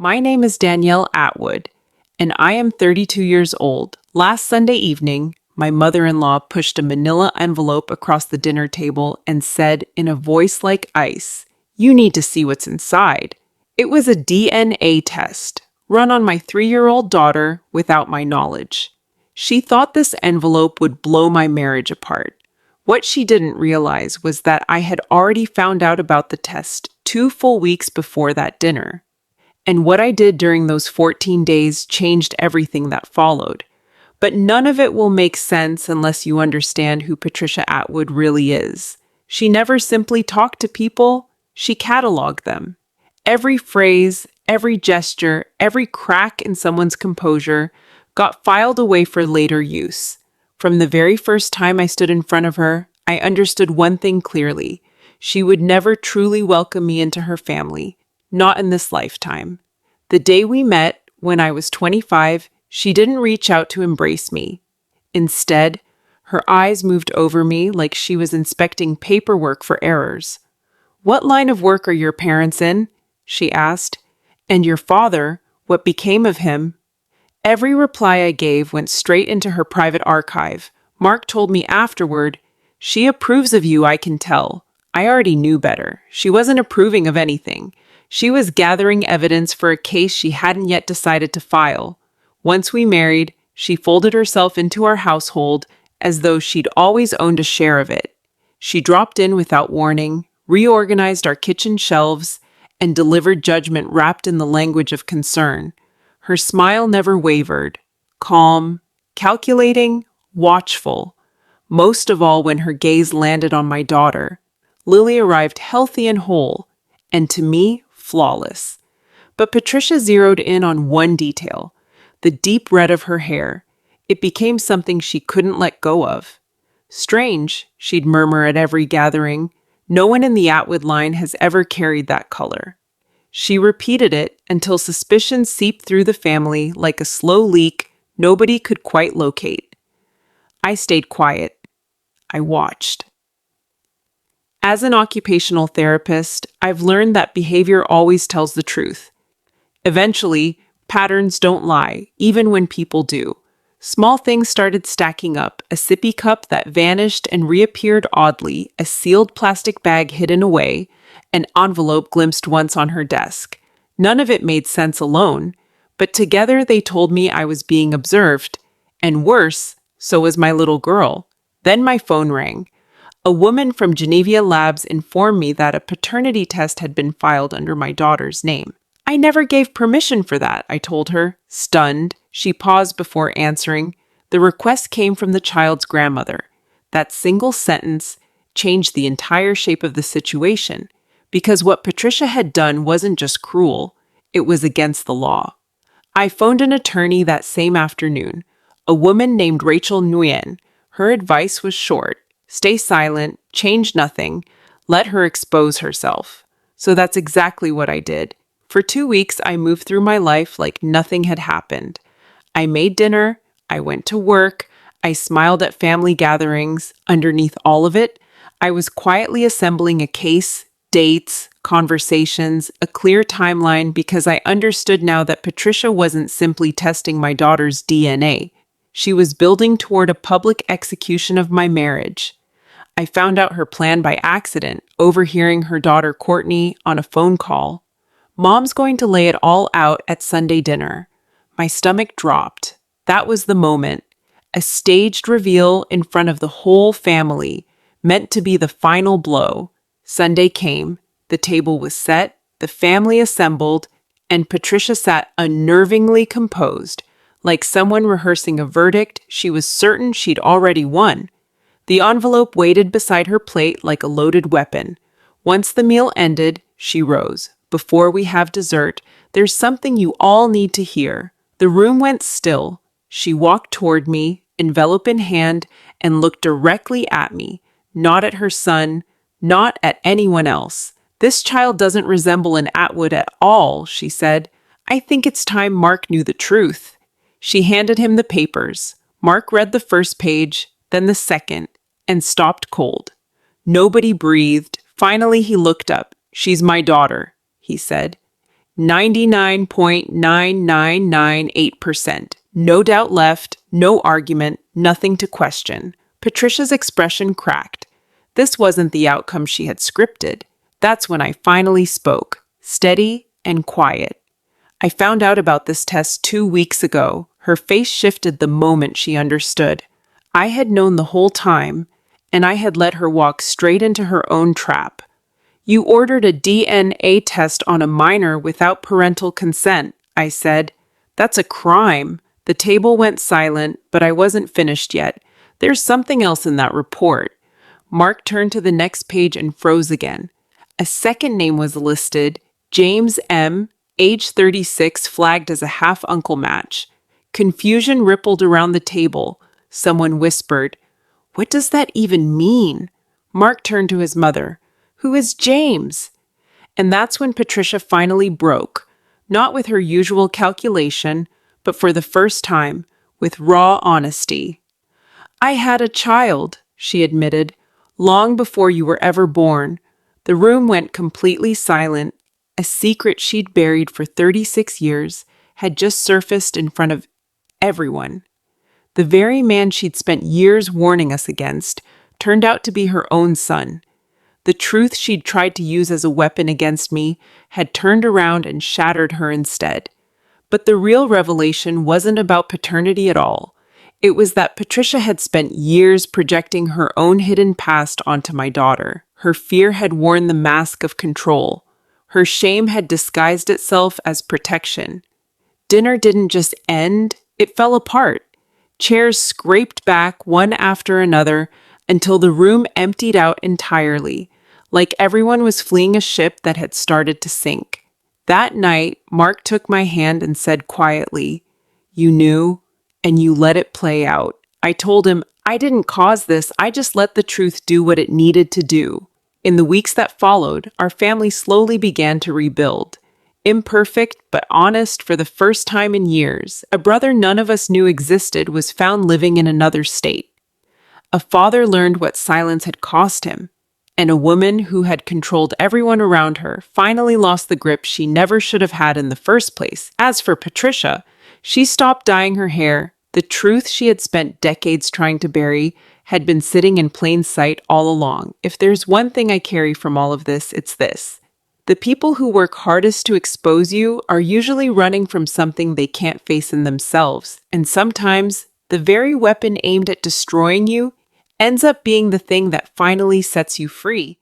My name is Danielle Atwood, and I am 32 years old. Last Sunday evening, my mother-in-law pushed a manila envelope across the dinner table and said in a voice like ice, "You need to see what's inside." It was a DNA test, run on my 3-year-old daughter without my knowledge. She thought this envelope would blow my marriage apart. What she didn't realize was that I had already found out about the test 2 full weeks before that dinner. And what I did during those 14 days changed everything that followed. But none of it will make sense unless you understand who Patricia Atwood really is. She never simply talked to people, she cataloged them. Every phrase, every gesture, every crack in someone's composure got filed away for later use. From the very first time I stood in front of her, I understood one thing clearly. She would never truly welcome me into her family, not in this lifetime. The day we met, when I was 25, she didn't reach out to embrace me. Instead, her eyes moved over me like she was inspecting paperwork for errors. "What line of work are your parents in?" she asked. "And your father, what became of him?" Every reply I gave went straight into her private archive. Mark told me afterward, "She approves of you, I can tell." I already knew better. She wasn't approving of anything. She was gathering evidence for a case she hadn't yet decided to file. Once we married, she folded herself into our household as though she'd always owned a share of it. She dropped in without warning, reorganized our kitchen shelves, and delivered judgment wrapped in the language of concern. Her smile never wavered, calm, calculating, watchful. Most of all when her gaze landed on my daughter. Lily arrived healthy and whole, and to me, flawless. But Patricia zeroed in on one detail, the deep red of her hair. It became something she couldn't let go of. "Strange," she'd murmur at every gathering. "No one in the Atwood line has ever carried that color." She repeated it until suspicion seeped through the family like a slow leak nobody could quite locate. I stayed quiet. I watched. As an occupational therapist, I've learned that behavior always tells the truth. Eventually, patterns don't lie, even when people do. Small things started stacking up: a sippy cup that vanished and reappeared oddly, a sealed plastic bag hidden away, an envelope glimpsed once on her desk. None of it made sense alone, but together they told me I was being observed. And worse, so was my little girl. Then my phone rang. A woman from Geneva Labs informed me that a paternity test had been filed under my daughter's name. "I never gave permission for that," I told her. Stunned, she paused before answering. The request came from the child's grandmother. That single sentence changed the entire shape of the situation, because what Patricia had done wasn't just cruel, it was against the law. I phoned an attorney that same afternoon, a woman named Rachel Nguyen. Her advice was short: stay silent, change nothing, let her expose herself. So that's exactly what I did. For 2 weeks, I moved through my life like nothing had happened. I made dinner, I went to work, I smiled at family gatherings. Underneath all of it, I was quietly assembling a case, dates, conversations, a clear timeline, because I understood now that Patricia wasn't simply testing my daughter's DNA. She was building toward a public execution of my marriage. I found out her plan by accident, overhearing her daughter Courtney on a phone call. "Mom's going to lay it all out at Sunday dinner." My stomach dropped. That was the moment. A staged reveal in front of the whole family, meant to be the final blow. Sunday came. The table was set, the family assembled, and Patricia sat unnervingly composed. Like someone rehearsing a verdict, she was certain she'd already won. The envelope waited beside her plate like a loaded weapon. Once the meal ended, she rose. "Before we have dessert, there's something you all need to hear." The room went still. She walked toward me, envelope in hand, and looked directly at me, not at her son, not at anyone else. "This child doesn't resemble an Atwood at all," she said. "I think it's time Mark knew the truth." She handed him the papers. Mark read the first page, then the second, and stopped cold. Nobody breathed. Finally, he looked up. "She's my daughter," he said. 99.9998%. No doubt left, no argument, nothing to question. Patricia's expression cracked. This wasn't the outcome she had scripted. That's when I finally spoke, steady and quiet. I found out about this test 2 weeks ago. Her face shifted the moment she understood. I had known the whole time, and I had let her walk straight into her own trap. You ordered a DNA test on a minor without parental consent, I said. That's a crime. The table went silent, but I wasn't finished yet. There's something else in that report. Mark turned to the next page and froze again. A second name was listed, James M., age 36, flagged as a half-uncle match. Confusion rippled around the table. Someone whispered, "What does that even mean?" Mark turned to his mother. "Who is James?" And that's when Patricia finally broke, not with her usual calculation, but for the first time, with raw honesty. "I had a child," she admitted, "long before you were ever born." The room went completely silent. A secret she'd buried for 36 years had just surfaced in front of everyone. The very man she'd spent years warning us against turned out to be her own son. The truth she'd tried to use as a weapon against me had turned around and shattered her instead. But the real revelation wasn't about paternity at all. It was that Patricia had spent years projecting her own hidden past onto my daughter. Her fear had worn the mask of control. Her shame had disguised itself as protection. Dinner didn't just end, it fell apart. Chairs scraped back one after another until the room emptied out entirely, like everyone was fleeing a ship that had started to sink. That night, Mark took my hand and said quietly, "You knew, and you let it play out." I told him, "I didn't cause this, I just let the truth do what it needed to do." In the weeks that followed, our family slowly began to rebuild. Imperfect, but honest for the first time in years, a brother none of us knew existed was found living in another state. A father learned what silence had cost him, and a woman who had controlled everyone around her finally lost the grip she never should have had in the first place. As for Patricia, she stopped dyeing her hair. The truth she had spent decades trying to bury had been sitting in plain sight all along. If there's one thing I carry from all of this, it's this. The people who work hardest to expose you are usually running from something they can't face in themselves, and sometimes the very weapon aimed at destroying you ends up being the thing that finally sets you free.